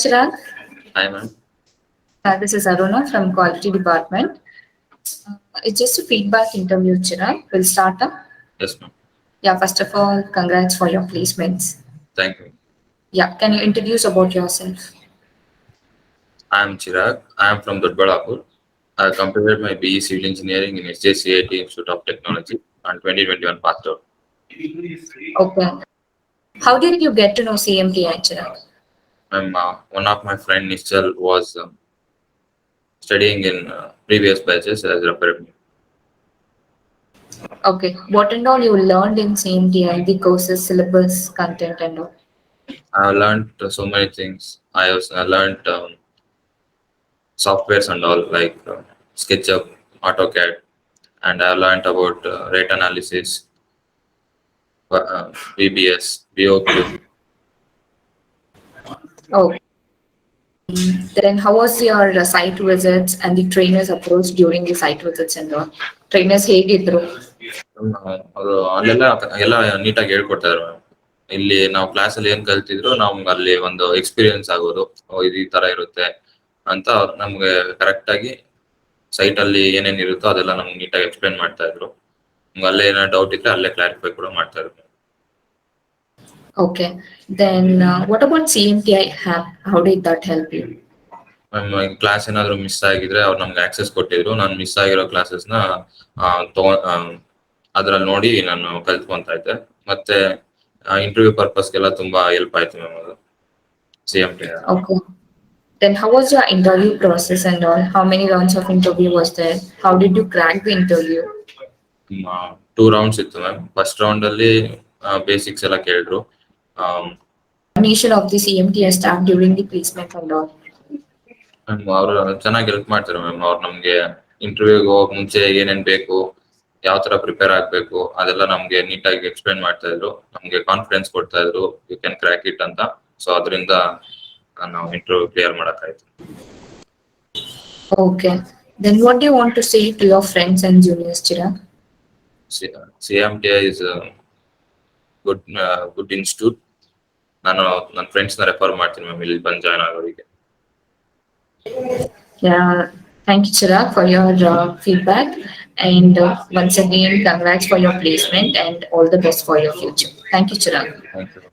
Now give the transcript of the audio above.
Chirag. Hi, ma'am. This is Aruna from Quality Department. It's just a feedback interview, Chirag. We'll start up. Yes, ma'am. Yeah, first of all, congrats for your placements. Thank you. Yeah, can you introduce about yourself? I am Chirag. I am from Dodbalapur. I completed my BE Civil Engineering in SJCIT Institute of Technology and 2021 passed out. Okay. How did you get to know CMTI, Chirag? One of my friend Nischal was studying in previous batches as referred me. Okay. What and all you learned in CMTI, the courses, syllabus, content and all? I learned so many things. I learned softwares and all like SketchUp, AutoCAD, and I learned about rate analysis, VBS, BOQ. Oh, then how was your site visits and the trainers approach during the site visits and all? Trainers ಹೇಗಿದ್ರು? ಅದು ಅಲ್ಲೆಲ್ಲ ಎಲ್ಲ ನೀಟಾಗಿ ಹೇಳ್ಕೊಡ್ತಾರೆ madam. ಇಲ್ಲಿ ನಾವು class ಅಲ್ಲಿ ಏನ್ ಕಲ್ತಿದ್ರು ನಮ್ಗೆ ಅಲ್ಲಿ ಒಂದು ಎಕ್ಸ್ಪೀರಿಯನ್ಸ್ ಆಗೋದು ಇದು ಈ ತರ ಇರುತ್ತೆ ಅಂತ ನಮ್ಗೆ ಕರೆಕ್ಟ್ ಆಗಿ ಸೈಟ್ ಅಲ್ಲಿ ಏನೇನ್ ಇರುತ್ತೋ ಅದೆಲ್ಲ ನಮ್ಗೆ ನೀಟಾಗಿ ಎಕ್ಸ್ಪ್ಲೇನ್ ಮಾಡ್ತಾ ಇದ್ರು. ನಮ್ಗೆ ಅಲ್ಲೇ ಏನೋ ಡೌಟ್ ಇದ್ರೆ ಅಲ್ಲೇ ಕ್ಲಾರಿಫೈ ಕೂಡ ಮಾಡ್ತಾ ಇದ್ರು. Okay. Then what about CMTI app? How did that help you? Ma'am class ಏನಾದ್ರು ಮಿಸ್ ಆಗಿದ್ರೆ ಅವ್ರು ನಮ್ಗೆ ಆಕ್ಸೆಸ್ ಕೊಟ್ಟಿದ್ರು. ನಾನು ಮಿಸ್ ಆಗಿರೋ ಕ್ಲಾಸಸ್ನ ಅದ್ರಲ್ಲಿ ನೋಡಿ ನಾನು ಕಲ್ತ್ಕೊಂತ ಇದ್ದೆ. ಮತ್ತೆ ಇಂಟರ್ವ್ಯೂ ಪರ್ಪಸ್ಗೆಲ್ಲ ತುಂಬಾ ಹೆಲ್ಪ್ ಆಯ್ತು ಮ್ಯಾಮ್ ಅದು CMTI. Okay. Then how was your interview process and all? How many rounds of interview was there? How did you crack the interview? 2 rounds ಇತ್ತು ಮ್ಯಾಮ್. ಫಸ್ಟ್ ರೌಂಡ್ ಅಲ್ಲಿ ಬೇಸಿಕ್ಸ್ ಎಲ್ಲ ಕೇಳಿದ್ರು. Coordination of the CMTI staff during the placement and all. ಅವ್ರು ಚೆನ್ನಾಗಿ help ಮಾಡ್ತಾರೆ ma'am. ಅವ್ರು ನಮ್ಗೆ ಇಂಟರ್ವ್ಯೂಗೆ ಹೋಗಕ್ ಮುಂಚೆ ಏನೇನ್ ಬೇಕು, ಯಾವ ತರ ಪ್ರಿಪೇರ್ ಆಗ್ಬೇಕು ಅದೆಲ್ಲ ನಮ್ಗೆ ನೀಟಾಗಿ ಎಕ್ಸ್ಪ್ಲೇನ್ ಮಾಡ್ತಾ ಇದ್ರು. ನಮ್ಗೆ ಕಾನ್ಫಿಡೆನ್ಸ್ ಕೊಡ್ತಾ ಇದ್ರು, ಯು ಕ್ಯಾನ್ ಕ್ರ್ಯಾಕ್ ಇಟ್ ಅಂತ. ಸೊ ಅದರಿಂದ ನಾವು ಇಂಟರ್ವ್ಯೂ ಕ್ಲಿಯರ್ ಮಾಡಕ್ಕಾಯ್ತು. Okay. Then what do you want to say to your friends and juniors, Chirag? CMTI is a good institute. ನಾನು ನನ್ನ ಫ್ರೆಂಡ್ಸ್ ನ ರೆಫರ್ ಮಾಡ್ತೀನಿ ಮ್ಯಾಮ್ ಇಲ್ಲಿ ಬಂದು join ಆಗೋರಿಗೆ. Yeah. Thank you, Chirag, for your feedback. And once again, congrats for your placement and all the best for your future. Thank you, Chirag. Thank you.